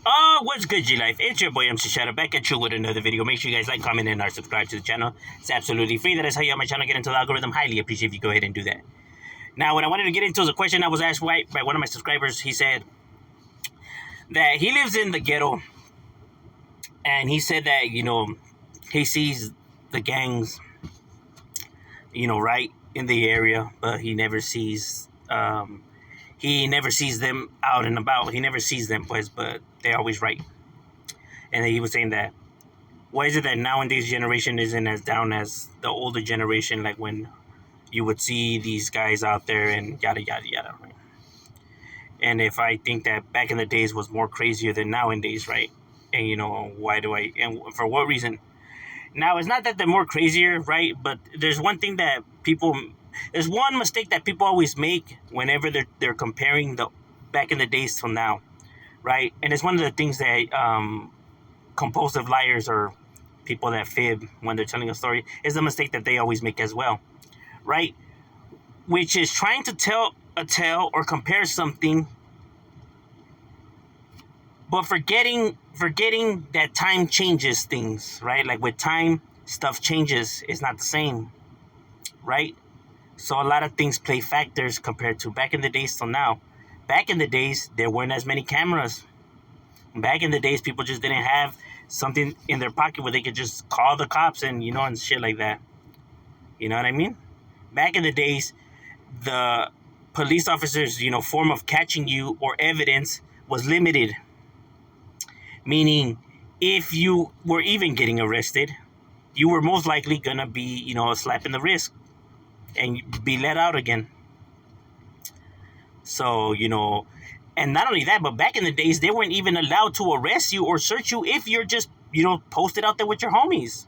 Oh, what's good, G-Life? It's your boy, MC Shadow, back at you with another video. Make sure you guys like, comment, and subscribe to the channel. It's absolutely free. That is how you help my channel get into the algorithm. Highly appreciate if you go ahead and do that. Now, what I wanted to get into is a question I was asked by one of my subscribers. He said that he lives in the ghetto, and he said that, he sees the gangs, right in the area, but he never sees them out and about. He never sees them, but they're always right. And he was saying that, why is it that nowadays generation isn't as down as the older generation, like when you would see these guys out there and yada, yada, yada, right? And if I think that back in the days was more crazier than nowadays, right? And, and for what reason? Now, it's not that they're more crazier, right? But there's one mistake that people always make whenever they're comparing the back in the days till now, right? And it's one of the things that compulsive liars or people that fib when they're telling a story is the mistake that they always make as well, right? Which is trying to tell a tale or compare something, but forgetting that time changes things, right? Like with time, stuff changes. It's not the same, right? So a lot of things play factors compared to back in the days till now. Back in the days, there weren't as many cameras. Back in the days, people just didn't have something in their pocket where they could just call the cops and shit like that. You know what I mean? Back in the days, the police officers, form of catching you or evidence was limited. Meaning, if you were even getting arrested, you were most likely going to be, a slap in the wrist and be let out again. So, and not only that, but back in the days, they weren't even allowed to arrest you or search you if you're just, posted out there with your homies.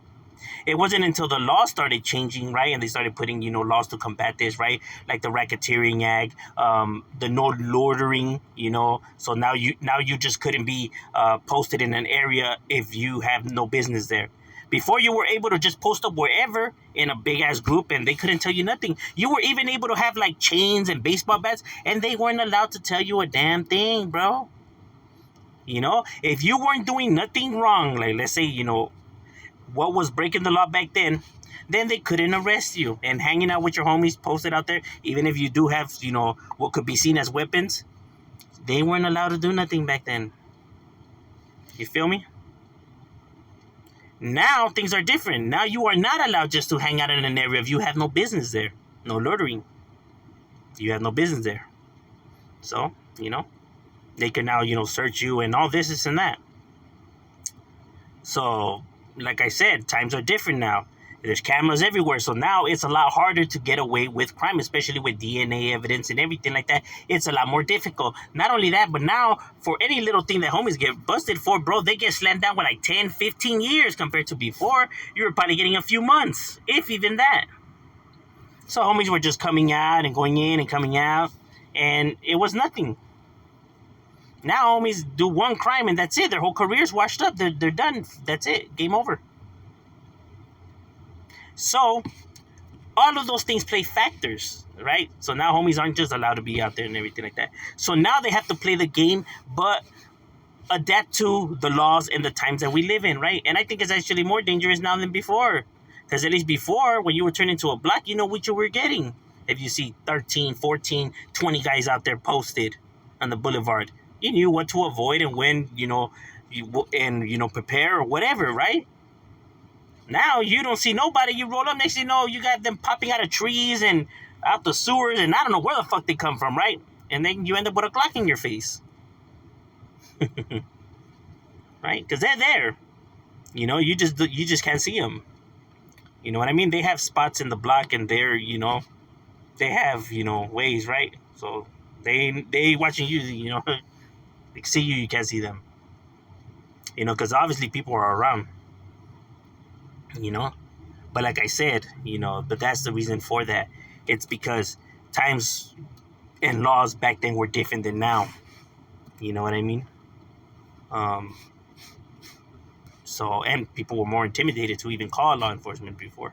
It wasn't until the law started changing, right? And they started putting, laws to combat this, right? Like the Racketeering Act, the no loitering, So now you just couldn't be posted in an area if you have no business there. Before, you were able to just post up wherever in a big ass group and they couldn't tell you nothing. You were even able to have like chains and baseball bats and they weren't allowed to tell you a damn thing, bro. If you weren't doing nothing wrong, like let's say, what was breaking the law back then they couldn't arrest you. And hanging out with your homies posted out there, even if you do have, what could be seen as weapons, they weren't allowed to do nothing back then. You feel me? Now things are different. Now you are not allowed just to hang out in an area if you have no business there. No loitering. You have no business there. So, they can now, search you and all this and that. So, like I said, times are different now. There's cameras everywhere. So now it's a lot harder to get away with crime, especially with DNA evidence and everything like that. It's a lot more difficult. Not only that, but now for any little thing that homies get busted for, bro, they get slammed down with like 10, 15 years compared to before. You were probably getting a few months, if even that. So homies were just coming out and going in and coming out, and it was nothing. Now homies do one crime and that's it. Their whole career's washed up. They're done. That's it. Game over. So, all of those things play factors, right? So now homies aren't just allowed to be out there and everything like that. So now they have to play the game, but adapt to the laws and the times that we live in, right? And I think it's actually more dangerous now than before. Because at least before, when you were turned into a block, you know what you were getting. If you see 13, 14, 20 guys out there posted on the boulevard, you knew what to avoid and when, prepare or whatever, right? Now you don't see nobody. You roll up, next thing you know, you got them popping out of trees and out the sewers, and I don't know where the fuck they come from, right? And then you end up with a Glock in your face, right? Because they're there. You just can't see them. You know what I mean? They have spots in the block, and they're they have ways, right? So they watching you, they see you, you can't see them. Because obviously people are around. But like I said, but that's the reason for that. It's because times and laws back then were different than now. You know what I mean? So, and people were more intimidated to even call law enforcement before.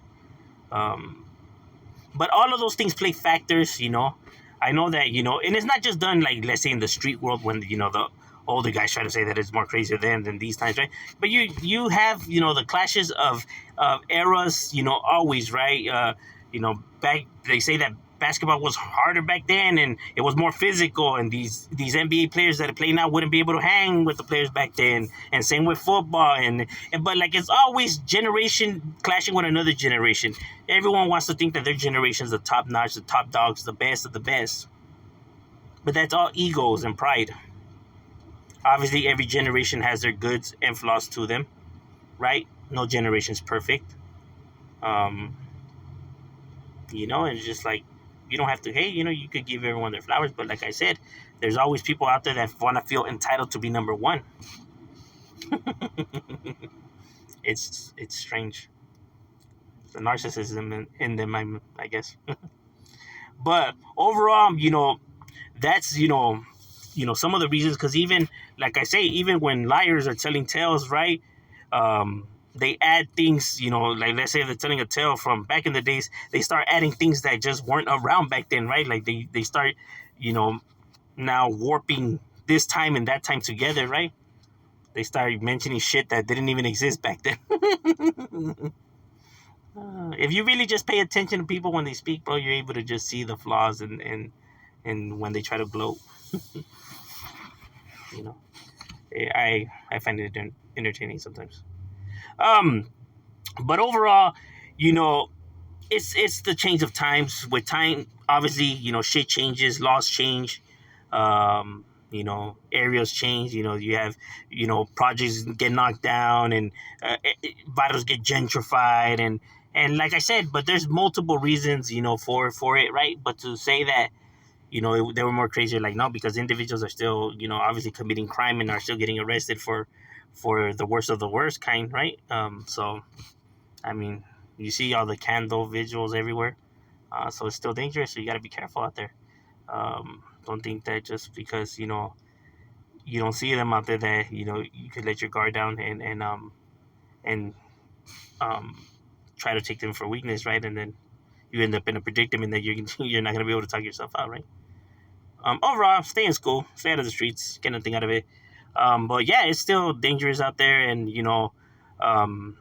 But all of those things play factors, I know that, and it's not just done like, let's say in the street world when, the older guys try to say that it's more crazier then than these times, right? But you have the clashes of eras, always, right? Back they say that basketball was harder back then and it was more physical, and these NBA players that play now wouldn't be able to hang with the players back then, and same with football, and but like it's always generation clashing with another generation. Everyone wants to think that their generation's the top notch, the top dogs, the best of the best, but that's all egos and pride. Obviously, every generation has their goods and flaws to them, right? No generation's perfect. Um, and it's just like you don't have to. Hey, you could give everyone their flowers, but like I said, there's always people out there that want to feel entitled to be number one. It's strange. The narcissism in them, I guess. But overall, that's some of the reasons. Because even like I say, even when liars are telling tales, right? They add things, like let's say if they're telling a tale from back in the days, they start adding things that just weren't around back then, right? Like they start, you know, now warping this time and that time together, right? They start mentioning shit that didn't even exist back then. If you really just pay attention to people when they speak, bro, you're able to just see the flaws and when they try to gloat. you know, I find it entertaining sometimes. Um, but overall, you know, it's the change of times. With time, obviously, shit changes, laws change. Areas change. You have projects get knocked down, and vitals get gentrified, and like I said, but there's multiple reasons for it, right? But to say that they were more crazier, like, no, because individuals are still obviously committing crime and are still getting arrested for the worst of the worst kind, right? So I mean, you see all the candle visuals everywhere. So it's still dangerous. So you got to be careful out there. Don't think that just because you don't see them out there that you could let your guard down and um, try to take them for weakness, right? And then you end up in a predicament that you're not gonna be able to talk yourself out, right? Overall, stay in school, stay out of the streets, get nothing out of it. But yeah, it's still dangerous out there, and um,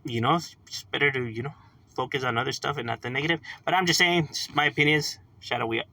it's just better to focus on other stuff and not the negative. But I'm just saying, just my opinions. Shout out, we up.